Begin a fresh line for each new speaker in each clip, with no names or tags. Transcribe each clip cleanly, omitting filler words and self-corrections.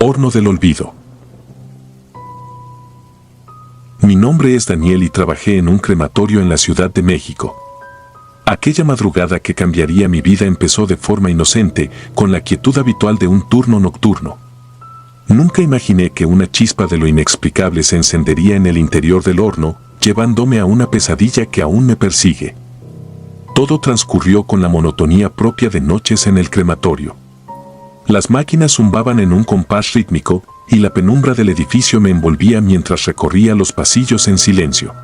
Horno del olvido. Mi nombre es Daniel y trabajé en un crematorio en la Ciudad de México. Aquella madrugada que cambiaría mi vida empezó de forma inocente, con la quietud habitual de un turno nocturno. Nunca imaginé que una chispa de lo inexplicable se encendería en el interior del horno, llevándome a una pesadilla que aún me persigue. Todo transcurrió con la monotonía propia de noches en el crematorio. Las máquinas zumbaban en un compás rítmico, y la penumbra del edificio me envolvía mientras recorría los pasillos en silencio.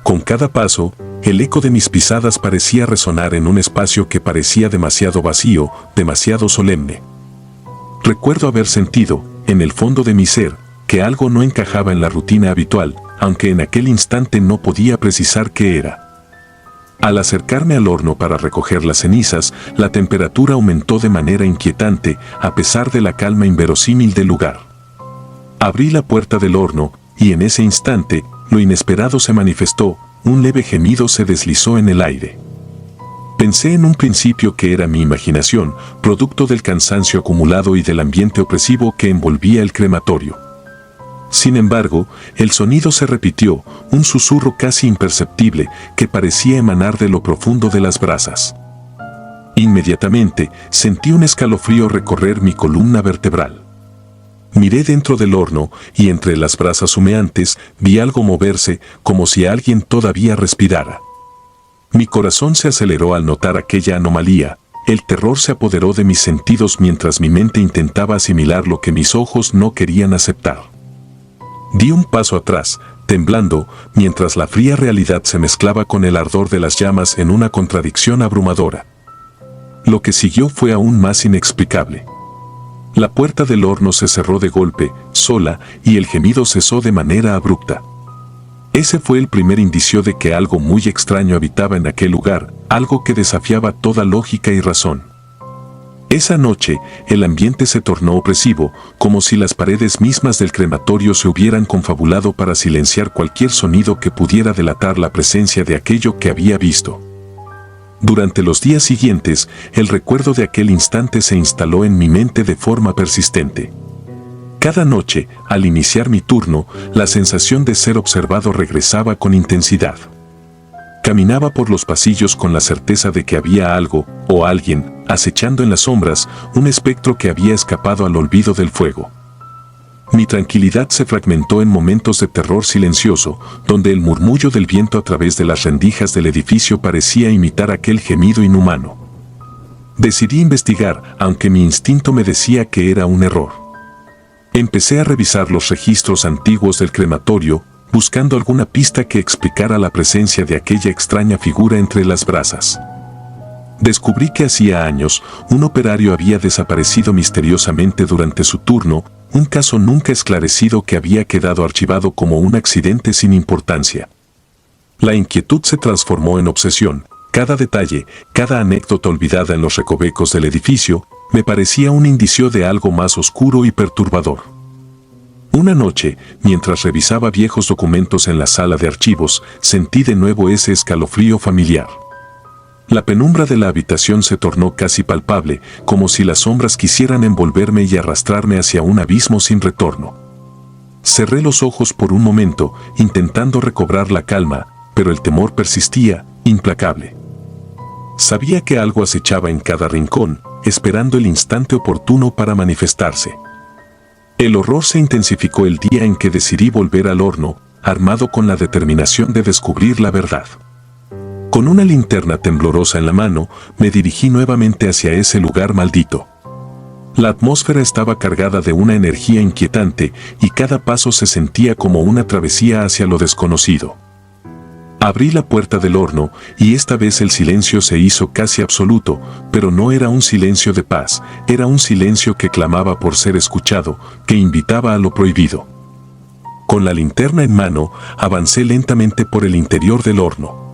Con cada paso, el eco de mis pisadas parecía resonar en un espacio que parecía demasiado vacío, demasiado solemne. Recuerdo haber sentido, en el fondo de mi ser, que algo no encajaba en la rutina habitual, aunque en aquel instante no podía precisar qué era. Al acercarme al horno para recoger las cenizas, la temperatura aumentó de manera inquietante, a pesar de la calma inverosímil del lugar. Abrí la puerta del horno, y en ese instante, lo inesperado se manifestó, un leve gemido se deslizó en el aire. Pensé en un principio que era mi imaginación, producto del cansancio acumulado y del ambiente opresivo que envolvía el crematorio. Sin embargo, el sonido se repitió, un susurro casi imperceptible que parecía emanar de lo profundo de las brasas. Inmediatamente, sentí un escalofrío recorrer mi columna vertebral. Miré dentro del horno y entre las brasas humeantes vi algo moverse como si alguien todavía respirara. Mi corazón se aceleró al notar aquella anomalía. El terror se apoderó de mis sentidos mientras mi mente intentaba asimilar lo que mis ojos no querían aceptar. Di un paso atrás, temblando, mientras la fría realidad se mezclaba con el ardor de las llamas en una contradicción abrumadora. Lo que siguió fue aún más inexplicable. La puerta del horno se cerró de golpe, sola, y el gemido cesó de manera abrupta. Ese fue el primer indicio de que algo muy extraño habitaba en aquel lugar, algo que desafiaba toda lógica y razón. Esa noche, el ambiente se tornó opresivo, como si las paredes mismas del crematorio se hubieran confabulado para silenciar cualquier sonido que pudiera delatar la presencia de aquello que había visto. Durante los días siguientes, el recuerdo de aquel instante se instaló en mi mente de forma persistente. Cada noche, al iniciar mi turno, la sensación de ser observado regresaba con intensidad. Caminaba por los pasillos con la certeza de que había algo, o alguien, acechando en las sombras, un espectro que había escapado al olvido del fuego. Mi tranquilidad se fragmentó en momentos de terror silencioso, donde el murmullo del viento a través de las rendijas del edificio parecía imitar aquel gemido inhumano. Decidí investigar, aunque mi instinto me decía que era un error. Empecé a revisar los registros antiguos del crematorio, buscando alguna pista que explicara la presencia de aquella extraña figura entre las brasas. Descubrí que hacía años, un operario había desaparecido misteriosamente durante su turno, un caso nunca esclarecido que había quedado archivado como un accidente sin importancia. La inquietud se transformó en obsesión. Cada detalle, cada anécdota olvidada en los recovecos del edificio, me parecía un indicio de algo más oscuro y perturbador. Una noche, mientras revisaba viejos documentos en la sala de archivos, sentí de nuevo ese escalofrío familiar. La penumbra de la habitación se tornó casi palpable, como si las sombras quisieran envolverme y arrastrarme hacia un abismo sin retorno. Cerré los ojos por un momento, intentando recobrar la calma, pero el temor persistía, implacable. Sabía que algo acechaba en cada rincón, esperando el instante oportuno para manifestarse. El horror se intensificó el día en que decidí volver al horno, armado con la determinación de descubrir la verdad. Con una linterna temblorosa en la mano, me dirigí nuevamente hacia ese lugar maldito. La atmósfera estaba cargada de una energía inquietante y cada paso se sentía como una travesía hacia lo desconocido. Abrí la puerta del horno y esta vez el silencio se hizo casi absoluto, pero no era un silencio de paz, era un silencio que clamaba por ser escuchado, que invitaba a lo prohibido. Con la linterna en mano, avancé lentamente por el interior del horno.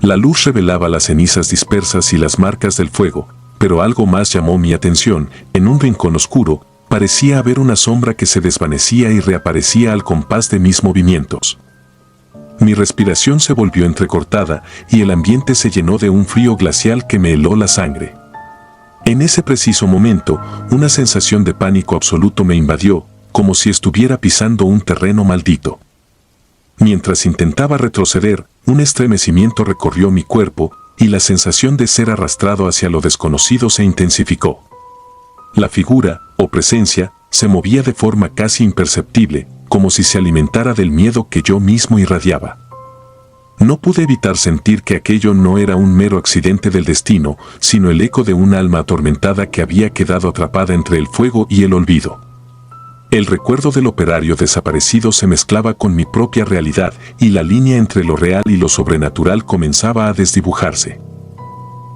La luz revelaba las cenizas dispersas y las marcas del fuego, pero algo más llamó mi atención. En un rincón oscuro, parecía haber una sombra que se desvanecía y reaparecía al compás de mis movimientos. Mi respiración se volvió entrecortada y el ambiente se llenó de un frío glacial que me heló la sangre. En ese preciso momento, una sensación de pánico absoluto me invadió, como si estuviera pisando un terreno maldito. Mientras intentaba retroceder, un estremecimiento recorrió mi cuerpo y la sensación de ser arrastrado hacia lo desconocido se intensificó. La figura, o presencia, se movía de forma casi imperceptible, como si se alimentara del miedo que yo mismo irradiaba. No pude evitar sentir que aquello no era un mero accidente del destino, sino el eco de un alma atormentada que había quedado atrapada entre el fuego y el olvido. El recuerdo del operario desaparecido se mezclaba con mi propia realidad y la línea entre lo real y lo sobrenatural comenzaba a desdibujarse.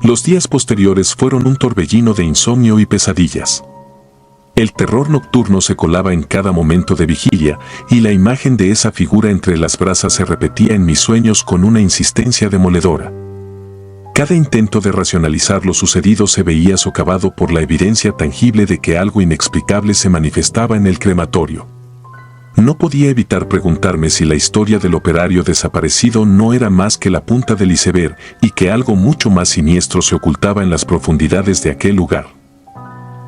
Los días posteriores fueron un torbellino de insomnio y pesadillas. El terror nocturno se colaba en cada momento de vigilia y la imagen de esa figura entre las brasas se repetía en mis sueños con una insistencia demoledora. Cada intento de racionalizar lo sucedido se veía socavado por la evidencia tangible de que algo inexplicable se manifestaba en el crematorio. No podía evitar preguntarme si la historia del operario desaparecido no era más que la punta del iceberg y que algo mucho más siniestro se ocultaba en las profundidades de aquel lugar.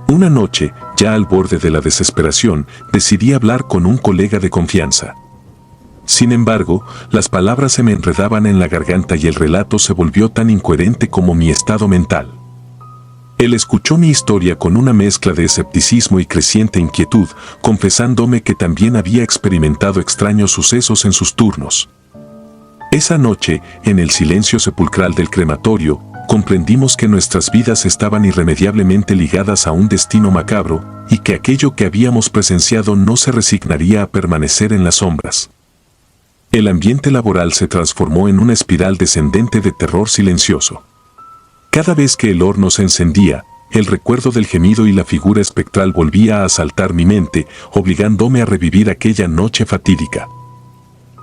Una noche, ya al borde de la desesperación, decidí hablar con un colega de confianza. Sin embargo, las palabras se me enredaban en la garganta y el relato se volvió tan incoherente como mi estado mental. Él escuchó mi historia con una mezcla de escepticismo y creciente inquietud, confesándome que también había experimentado extraños sucesos en sus turnos. Esa noche, en el silencio sepulcral del crematorio, comprendimos que nuestras vidas estaban irremediablemente ligadas a un destino macabro y que aquello que habíamos presenciado no se resignaría a permanecer en las sombras. El ambiente laboral se transformó en una espiral descendente de terror silencioso. Cada vez que el horno se encendía, el recuerdo del gemido y la figura espectral volvía a asaltar mi mente, obligándome a revivir aquella noche fatídica.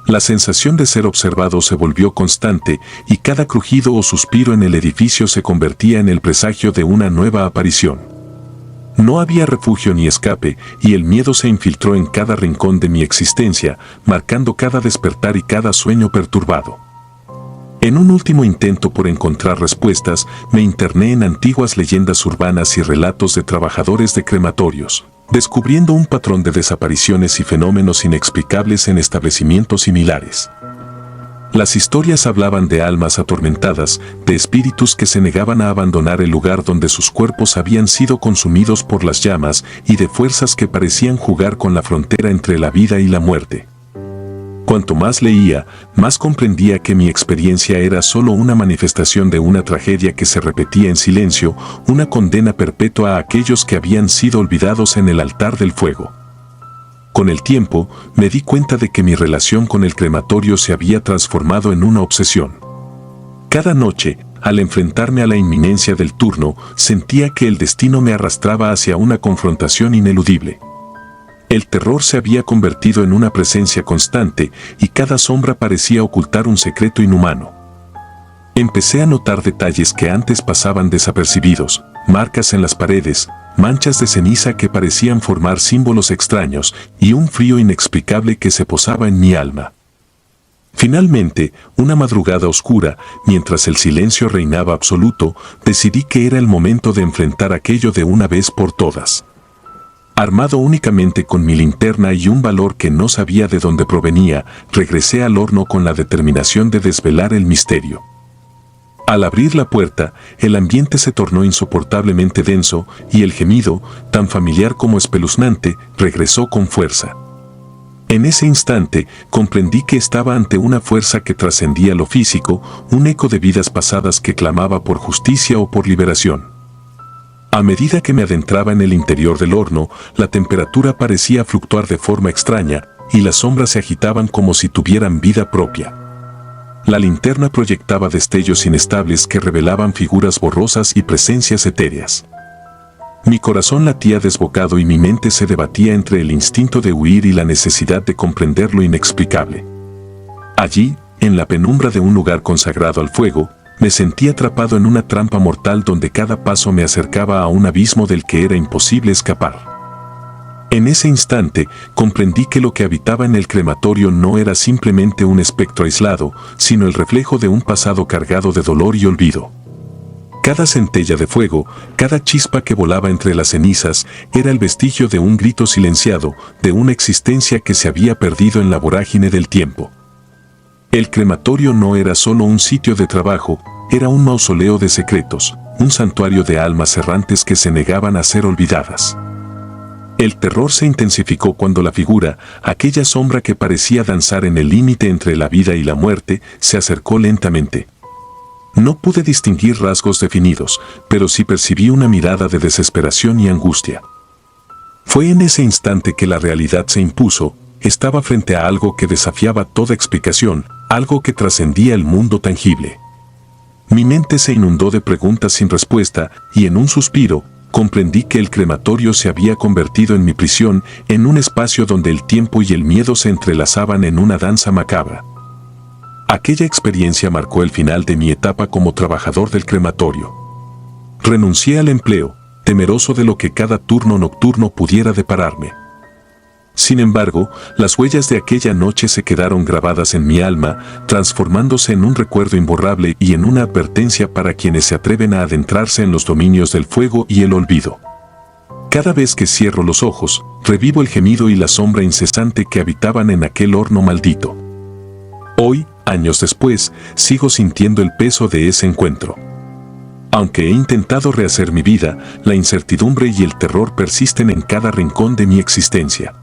La sensación de ser observado se volvió constante y cada crujido o suspiro en el edificio se convertía en el presagio de una nueva aparición. No había refugio ni escape y el miedo se infiltró en cada rincón de mi existencia, marcando cada despertar y cada sueño perturbado. En un último intento por encontrar respuestas, me interné en antiguas leyendas urbanas y relatos de trabajadores de crematorios, descubriendo un patrón de desapariciones y fenómenos inexplicables en establecimientos similares. Las historias hablaban de almas atormentadas, de espíritus que se negaban a abandonar el lugar donde sus cuerpos habían sido consumidos por las llamas y de fuerzas que parecían jugar con la frontera entre la vida y la muerte. Cuanto más leía, más comprendía que mi experiencia era solo una manifestación de una tragedia que se repetía en silencio, una condena perpetua a aquellos que habían sido olvidados en el altar del fuego. Con el tiempo, me di cuenta de que mi relación con el crematorio se había transformado en una obsesión. Cada noche, al enfrentarme a la inminencia del turno, sentía que el destino me arrastraba hacia una confrontación ineludible. El terror se había convertido en una presencia constante y cada sombra parecía ocultar un secreto inhumano. Empecé a notar detalles que antes pasaban desapercibidos, marcas en las paredes, manchas de ceniza que parecían formar símbolos extraños y un frío inexplicable que se posaba en mi alma. Finalmente, una madrugada oscura, mientras el silencio reinaba absoluto, decidí que era el momento de enfrentar aquello de una vez por todas. Armado únicamente con mi linterna y un valor que no sabía de dónde provenía, regresé al horno con la determinación de desvelar el misterio. Al abrir la puerta, el ambiente se tornó insoportablemente denso y el gemido, tan familiar como espeluznante, regresó con fuerza. En ese instante, comprendí que estaba ante una fuerza que trascendía lo físico, un eco de vidas pasadas que clamaba por justicia o por liberación. A medida que me adentraba en el interior del horno, la temperatura parecía fluctuar de forma extraña y las sombras se agitaban como si tuvieran vida propia. La linterna proyectaba destellos inestables que revelaban figuras borrosas y presencias etéreas. Mi corazón latía desbocado y mi mente se debatía entre el instinto de huir y la necesidad de comprender lo inexplicable. Allí, en la penumbra de un lugar consagrado al fuego, me sentí atrapado en una trampa mortal donde cada paso me acercaba a un abismo del que era imposible escapar. En ese instante, comprendí que lo que habitaba en el crematorio no era simplemente un espectro aislado, sino el reflejo de un pasado cargado de dolor y olvido. Cada centella de fuego, cada chispa que volaba entre las cenizas, era el vestigio de un grito silenciado, de una existencia que se había perdido en la vorágine del tiempo. El crematorio no era solo un sitio de trabajo, era un mausoleo de secretos, un santuario de almas errantes que se negaban a ser olvidadas. El terror se intensificó cuando la figura, aquella sombra que parecía danzar en el límite entre la vida y la muerte, se acercó lentamente. No pude distinguir rasgos definidos, pero sí percibí una mirada de desesperación y angustia. Fue en ese instante que la realidad se impuso. Estaba frente a algo que desafiaba toda explicación, algo que trascendía el mundo tangible. Mi mente se inundó de preguntas sin respuesta, y en un suspiro, comprendí que el crematorio se había convertido en mi prisión, en un espacio donde el tiempo y el miedo se entrelazaban en una danza macabra. Aquella experiencia marcó el final de mi etapa como trabajador del crematorio. Renuncié al empleo, temeroso de lo que cada turno nocturno pudiera depararme. Sin embargo, las huellas de aquella noche se quedaron grabadas en mi alma, transformándose en un recuerdo imborrable y en una advertencia para quienes se atreven a adentrarse en los dominios del fuego y el olvido. Cada vez que cierro los ojos, revivo el gemido y la sombra incesante que habitaban en aquel horno maldito. Hoy, años después, sigo sintiendo el peso de ese encuentro. Aunque he intentado rehacer mi vida, la incertidumbre y el terror persisten en cada rincón de mi existencia.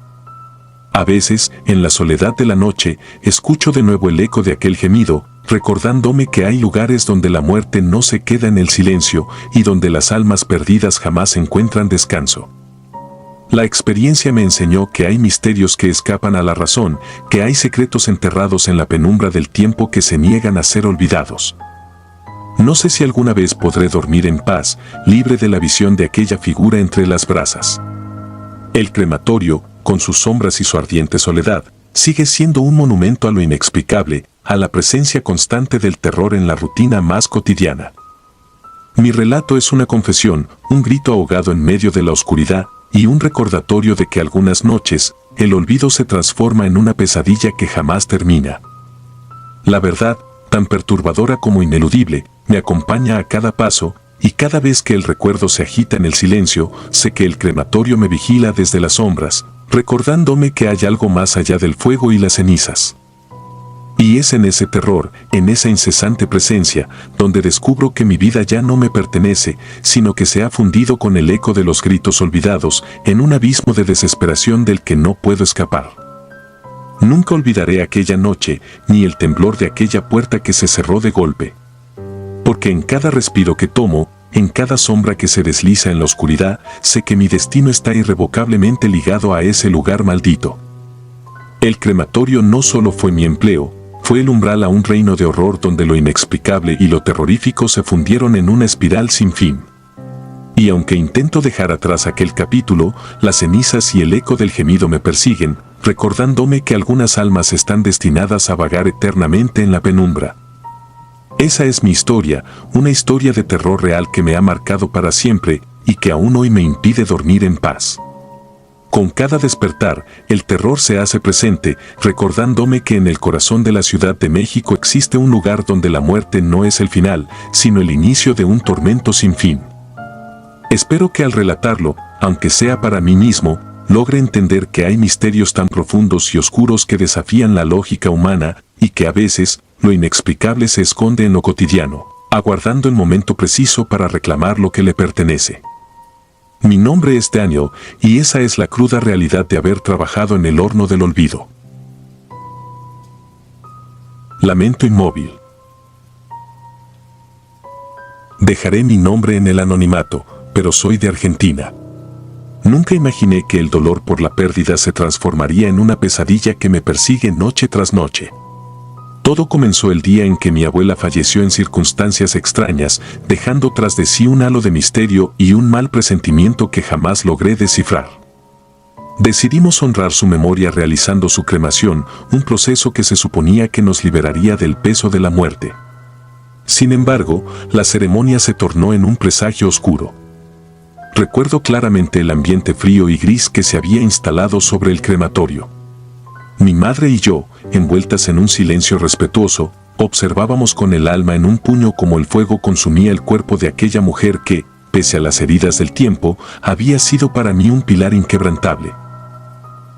A veces, en la soledad de la noche, escucho de nuevo el eco de aquel gemido, recordándome que hay lugares donde la muerte no se queda en el silencio y donde las almas perdidas jamás encuentran descanso. La experiencia me enseñó que hay misterios que escapan a la razón, que hay secretos enterrados en la penumbra del tiempo que se niegan a ser olvidados. No sé si alguna vez podré dormir en paz, libre de la visión de aquella figura entre las brasas. El crematorio, con sus sombras y su ardiente soledad, sigue siendo un monumento a lo inexplicable, a la presencia constante del terror en la rutina más cotidiana. Mi relato es una confesión, un grito ahogado en medio de la oscuridad, y un recordatorio de que algunas noches, el olvido se transforma en una pesadilla que jamás termina. La verdad, tan perturbadora como ineludible, me acompaña a cada paso, y cada vez que el recuerdo se agita en el silencio, sé que el crematorio me vigila desde las sombras, recordándome que hay algo más allá del fuego y las cenizas. Y es en ese terror, en esa incesante presencia, donde descubro que mi vida ya no me pertenece, sino que se ha fundido con el eco de los gritos olvidados, en un abismo de desesperación del que no puedo escapar. Nunca olvidaré aquella noche, ni el temblor de aquella puerta que se cerró de golpe. Porque en cada respiro que tomo, en cada sombra que se desliza en la oscuridad, sé que mi destino está irrevocablemente ligado a ese lugar maldito. El crematorio no solo fue mi empleo, fue el umbral a un reino de horror donde lo inexplicable y lo terrorífico se fundieron en una espiral sin fin. Y aunque intento dejar atrás aquel capítulo, las cenizas y el eco del gemido me persiguen, recordándome que algunas almas están destinadas a vagar eternamente en la penumbra. Esa es mi historia, una historia de terror real que me ha marcado para siempre y que aún hoy me impide dormir en paz. Con cada despertar, el terror se hace presente, recordándome que en el corazón de la Ciudad de México existe un lugar donde la muerte no es el final, sino el inicio de un tormento sin fin. Espero que al relatarlo, aunque sea para mí mismo, logre entender que hay misterios tan profundos y oscuros que desafían la lógica humana y que a veces, lo inexplicable se esconde en lo cotidiano, aguardando el momento preciso para reclamar lo que le pertenece. Mi nombre es Daniel, y esa es la cruda realidad de haber trabajado en el horno del olvido. Lamento inmóvil. Dejaré mi nombre en el anonimato, pero soy de Argentina. Nunca imaginé que el dolor por la pérdida se transformaría en una pesadilla que me persigue noche tras noche. Todo comenzó el día en que mi abuela falleció en circunstancias extrañas, dejando tras de sí un halo de misterio y un mal presentimiento que jamás logré descifrar. Decidimos honrar su memoria realizando su cremación, un proceso que se suponía que nos liberaría del peso de la muerte. Sin embargo, la ceremonia se tornó en un presagio oscuro. Recuerdo claramente el ambiente frío y gris que se había instalado sobre el crematorio. Mi madre y yo, envueltas en un silencio respetuoso, observábamos con el alma en un puño cómo el fuego consumía el cuerpo de aquella mujer que, pese a las heridas del tiempo, había sido para mí un pilar inquebrantable.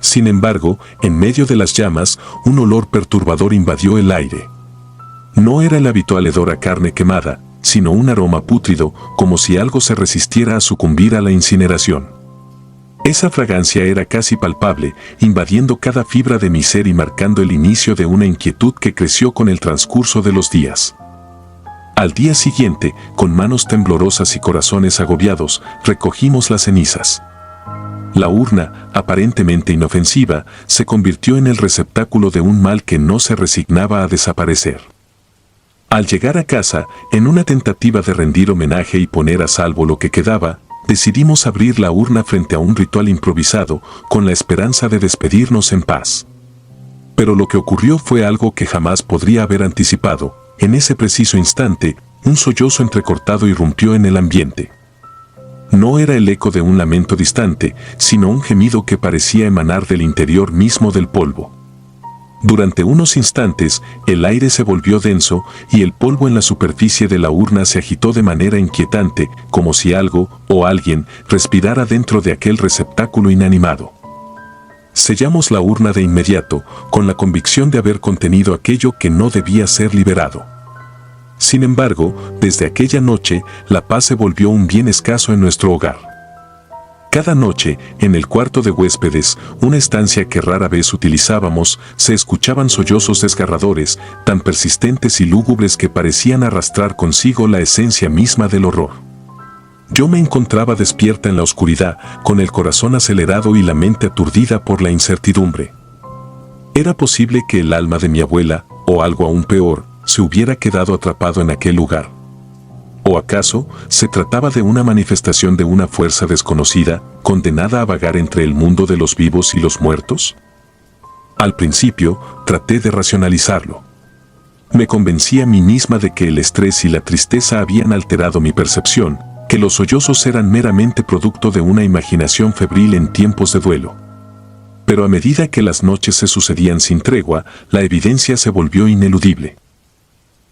Sin embargo, en medio de las llamas, un olor perturbador invadió el aire. No era el habitual hedor a carne quemada, sino un aroma pútrido, como si algo se resistiera a sucumbir a la incineración. Esa fragancia era casi palpable, invadiendo cada fibra de mi ser y marcando el inicio de una inquietud que creció con el transcurso de los días. Al día siguiente, con manos temblorosas y corazones agobiados, recogimos las cenizas. La urna, aparentemente inofensiva, se convirtió en el receptáculo de un mal que no se resignaba a desaparecer. Al llegar a casa, en una tentativa de rendir homenaje y poner a salvo lo que quedaba, decidimos abrir la urna frente a un ritual improvisado, con la esperanza de despedirnos en paz. Pero lo que ocurrió fue algo que jamás podría haber anticipado. En ese preciso instante, un sollozo entrecortado irrumpió en el ambiente. No era el eco de un lamento distante, sino un gemido que parecía emanar del interior mismo del polvo. Durante unos instantes, el aire se volvió denso y el polvo en la superficie de la urna se agitó de manera inquietante, como si algo o alguien respirara dentro de aquel receptáculo inanimado. Sellamos la urna de inmediato, con la convicción de haber contenido aquello que no debía ser liberado. Sin embargo, desde aquella noche, la paz se volvió un bien escaso en nuestro hogar. Cada noche, en el cuarto de huéspedes, una estancia que rara vez utilizábamos, se escuchaban sollozos desgarradores, tan persistentes y lúgubres que parecían arrastrar consigo la esencia misma del horror. Yo me encontraba despierta en la oscuridad, con el corazón acelerado y la mente aturdida por la incertidumbre. Era posible que el alma de mi abuela, o algo aún peor, se hubiera quedado atrapado en aquel lugar. ¿O acaso se trataba de una manifestación de una fuerza desconocida, condenada a vagar entre el mundo de los vivos y los muertos? Al principio, traté de racionalizarlo. Me convencí a mí misma de que el estrés y la tristeza habían alterado mi percepción, que los sollozos eran meramente producto de una imaginación febril en tiempos de duelo. Pero a medida que las noches se sucedían sin tregua, la evidencia se volvió ineludible.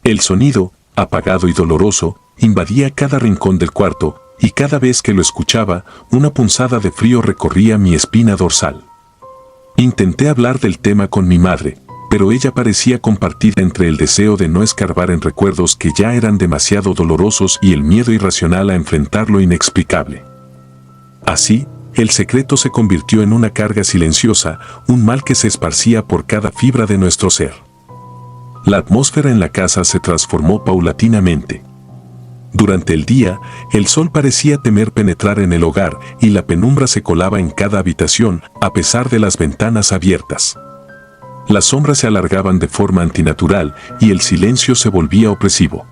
El sonido, apagado y doloroso, invadía cada rincón del cuarto, y cada vez que lo escuchaba, una punzada de frío recorría mi espina dorsal. Intenté hablar del tema con mi madre, pero ella parecía compartida entre el deseo de no escarbar en recuerdos que ya eran demasiado dolorosos y el miedo irracional a enfrentar lo inexplicable. Así, el secreto se convirtió en una carga silenciosa, un mal que se esparcía por cada fibra de nuestro ser. La atmósfera en la casa se transformó paulatinamente. Durante el día, el sol parecía temer penetrar en el hogar y la penumbra se colaba en cada habitación, a pesar de las ventanas abiertas. Las sombras se alargaban de forma antinatural y el silencio se volvía opresivo.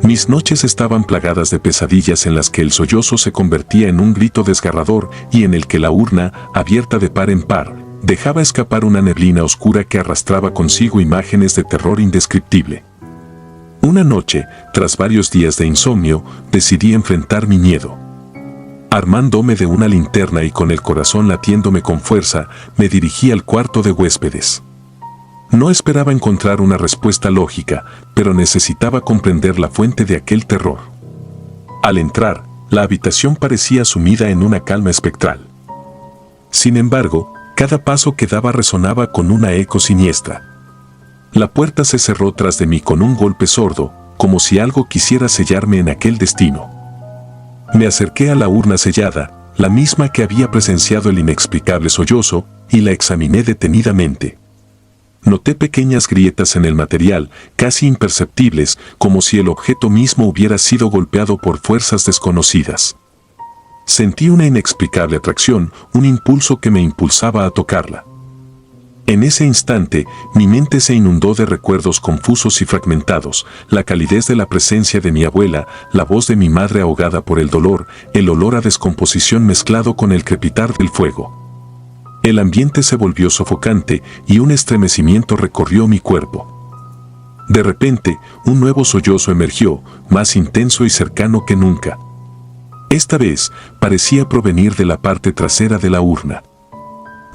Mis noches estaban plagadas de pesadillas en las que el sollozo se convertía en un grito desgarrador y en el que la urna, abierta de par en par, dejaba escapar una neblina oscura que arrastraba consigo imágenes de terror indescriptible. Una noche, tras varios días de insomnio, decidí enfrentar mi miedo. Armándome de una linterna y con el corazón latiéndome con fuerza, me dirigí al cuarto de huéspedes. No esperaba encontrar una respuesta lógica, pero necesitaba comprender la fuente de aquel terror. Al entrar, la habitación parecía sumida en una calma espectral. Sin embargo, cada paso que daba resonaba con una eco siniestra. La puerta se cerró tras de mí con un golpe sordo, como si algo quisiera sellarme en aquel destino. Me acerqué a la urna sellada, la misma que había presenciado el inexplicable sollozo, y la examiné detenidamente. Noté pequeñas grietas en el material, casi imperceptibles, como si el objeto mismo hubiera sido golpeado por fuerzas desconocidas. Sentí una inexplicable atracción, un impulso que me impulsaba a tocarla. En ese instante, mi mente se inundó de recuerdos confusos y fragmentados, la calidez de la presencia de mi abuela, la voz de mi madre ahogada por el dolor, el olor a descomposición mezclado con el crepitar del fuego. El ambiente se volvió sofocante y un estremecimiento recorrió mi cuerpo. De repente, un nuevo sollozo emergió, más intenso y cercano que nunca. Esta vez, parecía provenir de la parte trasera de la urna.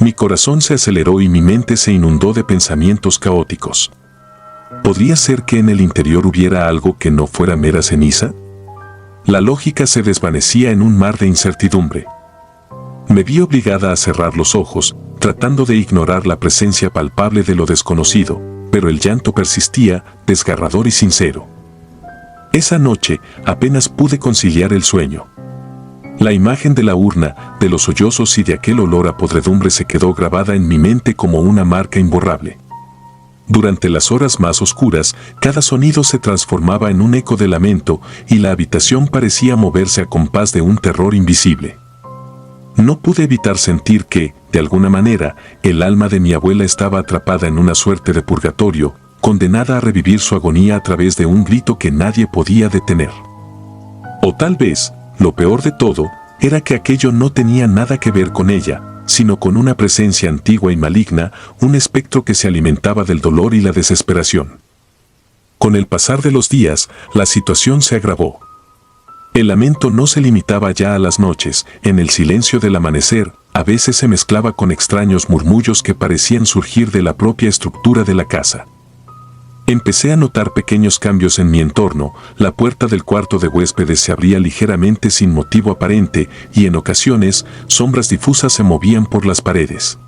Mi corazón se aceleró y mi mente se inundó de pensamientos caóticos. ¿Podría ser que en el interior hubiera algo que no fuera mera ceniza? La lógica se desvanecía en un mar de incertidumbre. Me vi obligada a cerrar los ojos, tratando de ignorar la presencia palpable de lo desconocido, pero el llanto persistía, desgarrador y sincero. Esa noche apenas pude conciliar el sueño. La imagen de la urna, de los sollozos y de aquel olor a podredumbre se quedó grabada en mi mente como una marca imborrable. Durante las horas más oscuras, cada sonido se transformaba en un eco de lamento y la habitación parecía moverse a compás de un terror invisible. No pude evitar sentir que, de alguna manera, el alma de mi abuela estaba atrapada en una suerte de purgatorio, condenada a revivir su agonía a través de un grito que nadie podía detener. O tal vez, lo peor de todo, era que aquello no tenía nada que ver con ella, sino con una presencia antigua y maligna, un espectro que se alimentaba del dolor y la desesperación. Con el pasar de los días, la situación se agravó. El lamento no se limitaba ya a las noches, en el silencio del amanecer, a veces se mezclaba con extraños murmullos que parecían surgir de la propia estructura de la casa. Empecé a notar pequeños cambios en mi entorno, la puerta del cuarto de huéspedes se abría ligeramente sin motivo aparente y en ocasiones, sombras difusas se movían por las paredes.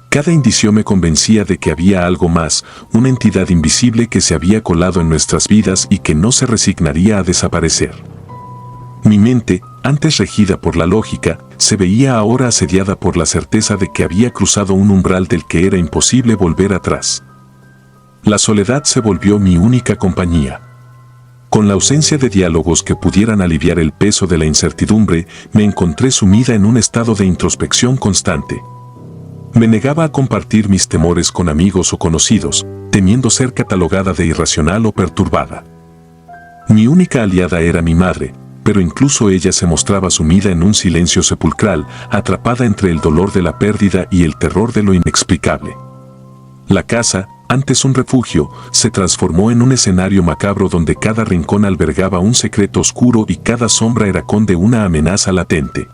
Cada indicio me convencía de que había algo más, una entidad invisible que se había colado en nuestras vidas y que no se resignaría a desaparecer. Mi mente, antes regida por la lógica, se veía ahora asediada por la certeza de que había cruzado un umbral del que era imposible volver atrás. La soledad se volvió mi única compañía. Con la ausencia de diálogos que pudieran aliviar el peso de la incertidumbre, me encontré sumida en un estado de introspección constante. Me negaba a compartir mis temores con amigos o conocidos, temiendo ser catalogada de irracional o perturbada. Mi única aliada era mi madre, pero incluso ella se mostraba sumida en un silencio sepulcral, atrapada entre el dolor de la pérdida y el terror de lo inexplicable. La casa, antes un refugio, se transformó en un escenario macabro donde cada rincón albergaba un secreto oscuro y cada sombra era de una amenaza latente.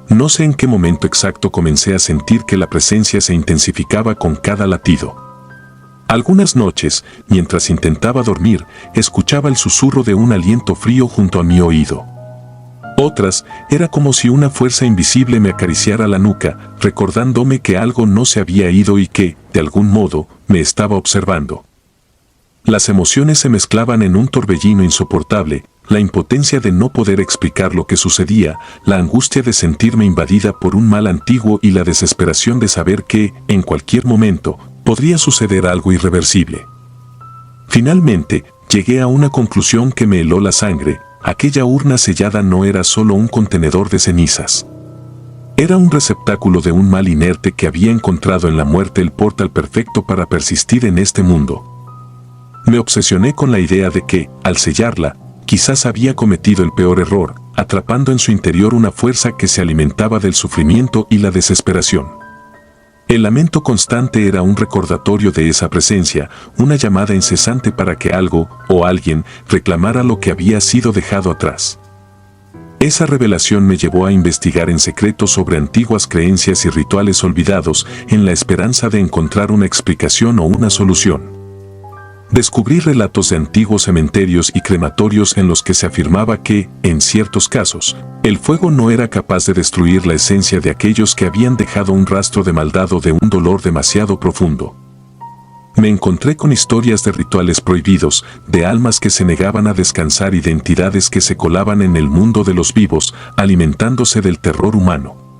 No sé en qué momento exacto comencé a sentir que la presencia se intensificaba con cada latido. Algunas noches, mientras intentaba dormir, escuchaba el susurro de un aliento frío junto a mi oído. Otras, era como si una fuerza invisible me acariciara la nuca, recordándome que algo no se había ido y que, de algún modo, me estaba observando. Las emociones se mezclaban en un torbellino insoportable, la impotencia de no poder explicar lo que sucedía, la angustia de sentirme invadida por un mal antiguo y la desesperación de saber que, en cualquier momento, podría suceder algo irreversible. Finalmente, llegué a una conclusión que me heló la sangre. Aquella urna sellada no era solo un contenedor de cenizas. Era un receptáculo de un mal inerte que había encontrado en la muerte el portal perfecto para persistir en este mundo. Me obsesioné con la idea de que, al sellarla, quizás había cometido el peor error, atrapando en su interior una fuerza que se alimentaba del sufrimiento y la desesperación. El lamento constante era un recordatorio de esa presencia, una llamada incesante para que algo, o alguien, reclamara lo que había sido dejado atrás. Esa revelación me llevó a investigar en secreto sobre antiguas creencias y rituales olvidados, en la esperanza de encontrar una explicación o una solución. Descubrí relatos de antiguos cementerios y crematorios en los que se afirmaba que, en ciertos casos, el fuego no era capaz de destruir la esencia de aquellos que habían dejado un rastro de maldad o de un dolor demasiado profundo. Me encontré con historias de rituales prohibidos, de almas que se negaban a descansar y de entidades que se colaban en el mundo de los vivos, alimentándose del terror humano.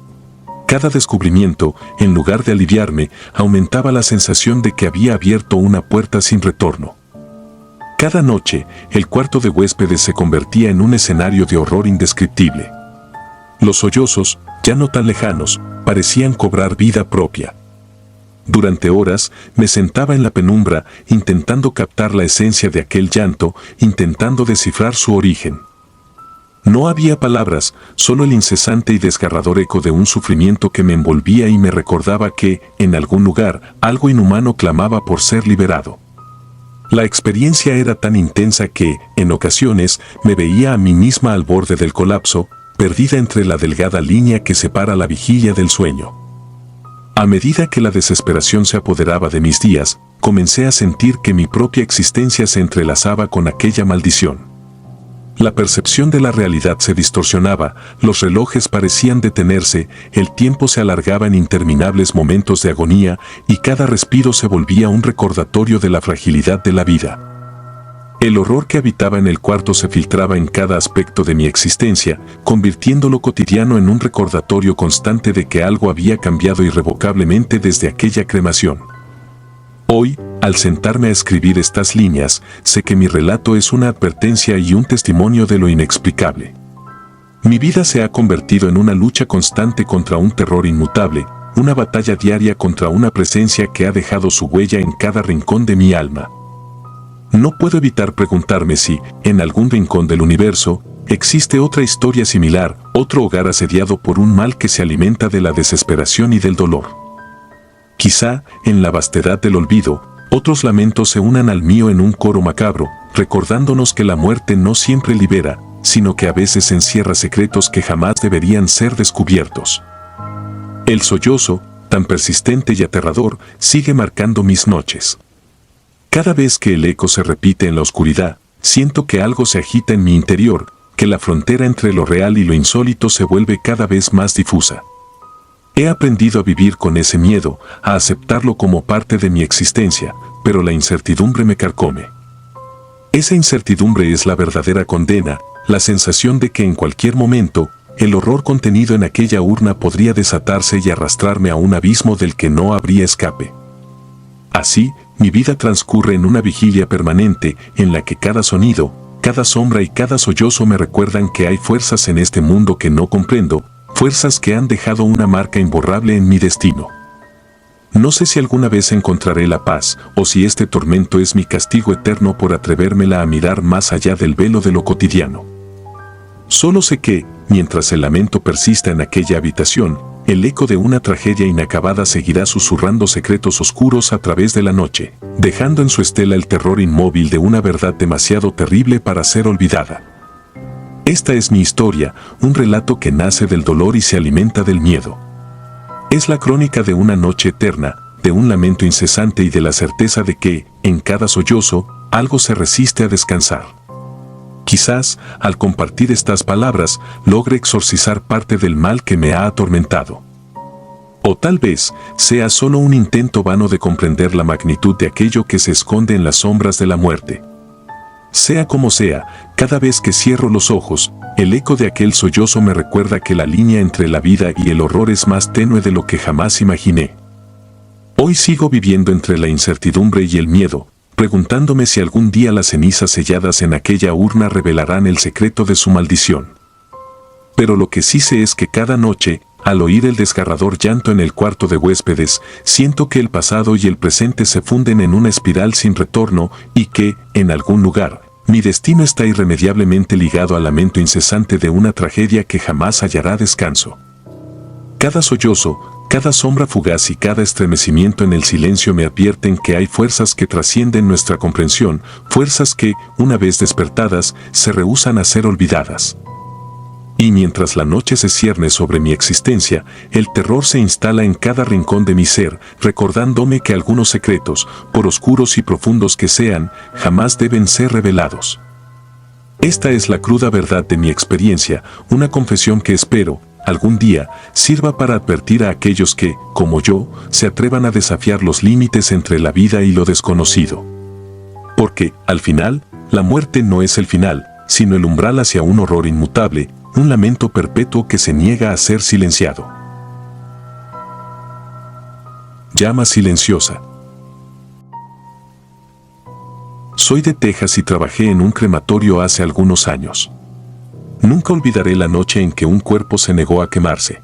Cada descubrimiento, en lugar de aliviarme, aumentaba la sensación de que había abierto una puerta sin retorno. Cada noche, el cuarto de huéspedes se convertía en un escenario de horror indescriptible. Los sollozos, ya no tan lejanos, parecían cobrar vida propia. Durante horas, me sentaba en la penumbra, intentando captar la esencia de aquel llanto, intentando descifrar su origen. No había palabras, solo el incesante y desgarrador eco de un sufrimiento que me envolvía y me recordaba que, en algún lugar, algo inhumano clamaba por ser liberado. La experiencia era tan intensa que, en ocasiones, me veía a mí misma al borde del colapso, perdida entre la delgada línea que separa la vigilia del sueño. A medida que la desesperación se apoderaba de mis días, comencé a sentir que mi propia existencia se entrelazaba con aquella maldición. La percepción de la realidad se distorsionaba, los relojes parecían detenerse, el tiempo se alargaba en interminables momentos de agonía y cada respiro se volvía un recordatorio de la fragilidad de la vida. El horror que habitaba en el cuarto se filtraba en cada aspecto de mi existencia, convirtiendo lo cotidiano en un recordatorio constante de que algo había cambiado irrevocablemente desde aquella cremación. Hoy, al sentarme a escribir estas líneas, sé que mi relato es una advertencia y un testimonio de lo inexplicable. Mi vida se ha convertido en una lucha constante contra un terror inmutable, una batalla diaria contra una presencia que ha dejado su huella en cada rincón de mi alma. No puedo evitar preguntarme si, en algún rincón del universo, existe otra historia similar, otro hogar asediado por un mal que se alimenta de la desesperación y del dolor. Quizá, en la vastedad del olvido, otros lamentos se unan al mío en un coro macabro, recordándonos que la muerte no siempre libera, sino que a veces encierra secretos que jamás deberían ser descubiertos. El sollozo, tan persistente y aterrador, sigue marcando mis noches. Cada vez que el eco se repite en la oscuridad, siento que algo se agita en mi interior, que la frontera entre lo real y lo insólito se vuelve cada vez más difusa. He aprendido a vivir con ese miedo, a aceptarlo como parte de mi existencia, pero la incertidumbre me carcome. Esa incertidumbre es la verdadera condena, la sensación de que en cualquier momento, el horror contenido en aquella urna podría desatarse y arrastrarme a un abismo del que no habría escape. Así, mi vida transcurre en una vigilia permanente, en la que cada sonido, cada sombra y cada sollozo me recuerdan que hay fuerzas en este mundo que no comprendo, fuerzas que han dejado una marca imborrable en mi destino. No sé si alguna vez encontraré la paz, o si este tormento es mi castigo eterno por atrevérmela a mirar más allá del velo de lo cotidiano. Solo sé que, mientras el lamento persista en aquella habitación, el eco de una tragedia inacabada seguirá susurrando secretos oscuros a través de la noche, dejando en su estela el terror inmóvil de una verdad demasiado terrible para ser olvidada. Esta es mi historia, un relato que nace del dolor y se alimenta del miedo. Es la crónica de una noche eterna, de un lamento incesante y de la certeza de que, en cada sollozo, algo se resiste a descansar. Quizás, al compartir estas palabras, logre exorcizar parte del mal que me ha atormentado. O tal vez, sea solo un intento vano de comprender la magnitud de aquello que se esconde en las sombras de la muerte. Sea como sea, cada vez que cierro los ojos, el eco de aquel sollozo me recuerda que la línea entre la vida y el horror es más tenue de lo que jamás imaginé. Hoy sigo viviendo entre la incertidumbre y el miedo, preguntándome si algún día las cenizas selladas en aquella urna revelarán el secreto de su maldición. Pero lo que sí sé es que cada noche, al oír el desgarrador llanto en el cuarto de huéspedes, siento que el pasado y el presente se funden en una espiral sin retorno y que, en algún lugar, mi destino está irremediablemente ligado al lamento incesante de una tragedia que jamás hallará descanso. Cada sollozo, cada sombra fugaz y cada estremecimiento en el silencio me advierten que hay fuerzas que trascienden nuestra comprensión, fuerzas que, una vez despertadas, se rehúsan a ser olvidadas. Y mientras la noche se cierne sobre mi existencia, el terror se instala en cada rincón de mi ser, recordándome que algunos secretos, por oscuros y profundos que sean, jamás deben ser revelados. Esta es la cruda verdad de mi experiencia, una confesión que espero, algún día, sirva para advertir a aquellos que, como yo, se atrevan a desafiar los límites entre la vida y lo desconocido. Porque, al final, la muerte no es el final, sino el umbral hacia un horror inmutable, un lamento perpetuo que se niega a ser silenciado. Llama silenciosa. Soy de Texas y trabajé en un crematorio hace algunos años. Nunca olvidaré la noche en que un cuerpo se negó a quemarse.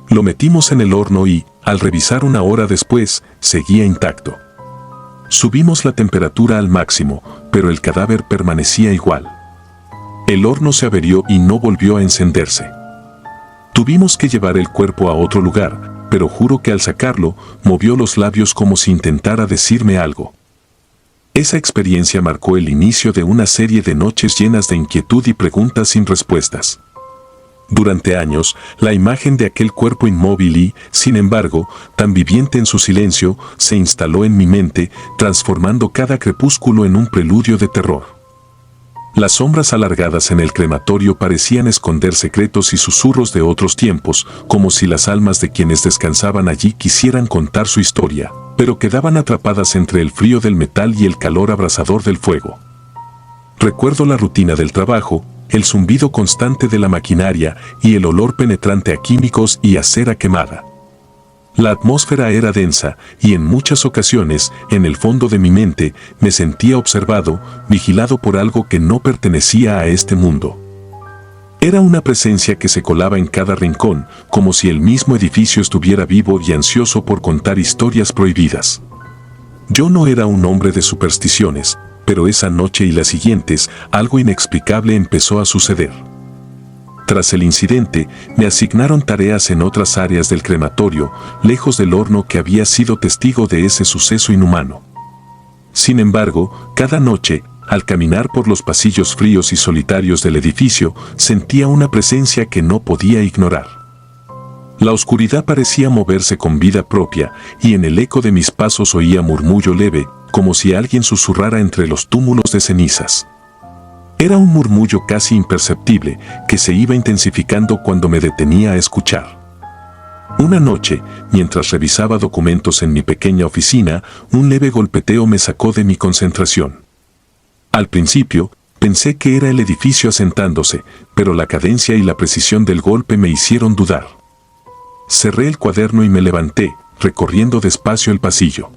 Lo metimos en el horno y, al revisar una hora después, seguía intacto. Subimos la temperatura al máximo, pero el cadáver permanecía igual. El horno se averió y no volvió a encenderse. Tuvimos que llevar el cuerpo a otro lugar, pero juro que al sacarlo, movió los labios como si intentara decirme algo. Esa experiencia marcó el inicio de una serie de noches llenas de inquietud y preguntas sin respuestas. Durante años, la imagen de aquel cuerpo inmóvil y, sin embargo, tan viviente en su silencio, se instaló en mi mente, transformando cada crepúsculo en un preludio de terror. Las sombras alargadas en el crematorio parecían esconder secretos y susurros de otros tiempos, como si las almas de quienes descansaban allí quisieran contar su historia, pero quedaban atrapadas entre el frío del metal y el calor abrasador del fuego. Recuerdo la rutina del trabajo, el zumbido constante de la maquinaria y el olor penetrante a químicos y a cera quemada. La atmósfera era densa y en muchas ocasiones, en el fondo de mi mente, me sentía observado, vigilado por algo que no pertenecía a este mundo. Era una presencia que se colaba en cada rincón, como si el mismo edificio estuviera vivo y ansioso por contar historias prohibidas. Yo no era un hombre de supersticiones, pero esa noche y las siguientes, algo inexplicable empezó a suceder. Tras el incidente, me asignaron tareas en otras áreas del crematorio, lejos del horno que había sido testigo de ese suceso inhumano. Sin embargo, cada noche, al caminar por los pasillos fríos y solitarios del edificio, sentía una presencia que no podía ignorar. La oscuridad parecía moverse con vida propia, y en el eco de mis pasos oía murmullo leve, como si alguien susurrara entre los túmulos de cenizas. Era un murmullo casi imperceptible, que se iba intensificando cuando me detenía a escuchar. Una noche, mientras revisaba documentos en mi pequeña oficina, un leve golpeteo me sacó de mi concentración. Al principio, pensé que era el edificio asentándose, pero la cadencia y la precisión del golpe me hicieron dudar. Cerré el cuaderno y me levanté, recorriendo despacio el pasillo.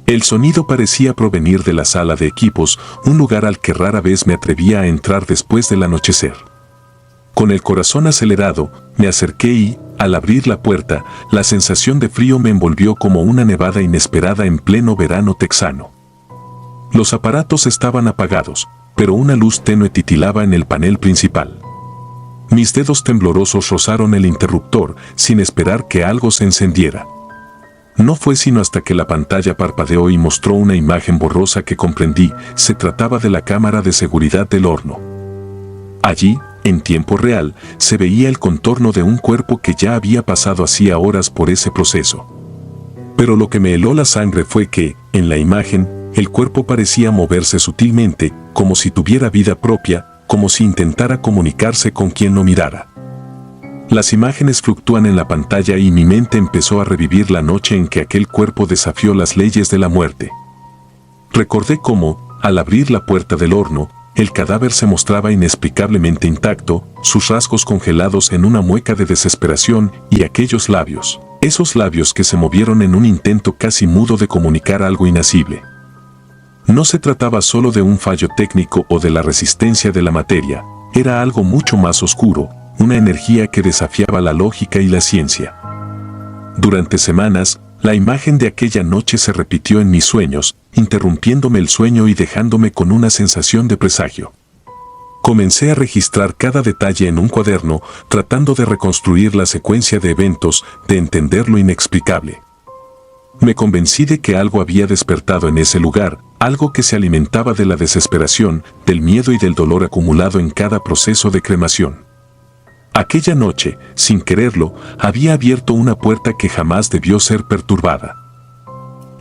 El sonido parecía provenir de la sala de equipos, un lugar al que rara vez me atrevía a entrar después del anochecer. Con el corazón acelerado, me acerqué y, al abrir la puerta, la sensación de frío me envolvió como una nevada inesperada en pleno verano texano. Los aparatos estaban apagados, pero una luz tenue titilaba en el panel principal. Mis dedos temblorosos rozaron el interruptor, sin esperar que algo se encendiera. No fue sino hasta que la pantalla parpadeó y mostró una imagen borrosa que comprendí, se trataba de la cámara de seguridad del horno. Allí, en tiempo real, se veía el contorno de un cuerpo que ya había pasado hacía horas por ese proceso. Pero lo que me heló la sangre fue que, en la imagen, el cuerpo parecía moverse sutilmente, como si tuviera vida propia, como si intentara comunicarse con quien lo mirara. Las imágenes fluctúan en la pantalla y mi mente empezó a revivir la noche en que aquel cuerpo desafió las leyes de la muerte. Recordé cómo, al abrir la puerta del horno, el cadáver se mostraba inexplicablemente intacto, sus rasgos congelados en una mueca de desesperación y aquellos labios, esos labios que se movieron en un intento casi mudo de comunicar algo inasible. No se trataba solo de un fallo técnico o de la resistencia de la materia, era algo mucho más oscuro, una energía que desafiaba la lógica y la ciencia. Durante semanas, la imagen de aquella noche se repitió en mis sueños, interrumpiéndome el sueño y dejándome con una sensación de presagio. Comencé a registrar cada detalle en un cuaderno, tratando de reconstruir la secuencia de eventos, de entender lo inexplicable. Me convencí de que algo había despertado en ese lugar, algo que se alimentaba de la desesperación, del miedo y del dolor acumulado en cada proceso de cremación. Aquella noche, sin quererlo, había abierto una puerta que jamás debió ser perturbada.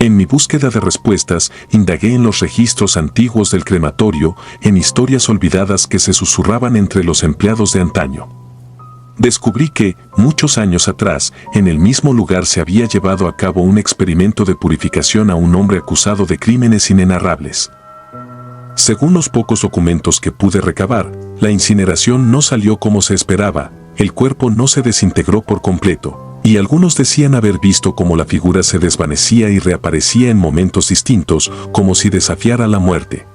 En mi búsqueda de respuestas, indagué en los registros antiguos del crematorio, en historias olvidadas que se susurraban entre los empleados de antaño. Descubrí que, muchos años atrás, en el mismo lugar se había llevado a cabo un experimento de purificación a un hombre acusado de crímenes inenarrables. Según los pocos documentos que pude recabar, la incineración no salió como se esperaba, el cuerpo no se desintegró por completo, y algunos decían haber visto cómo la figura se desvanecía y reaparecía en momentos distintos, como si desafiara la muerte.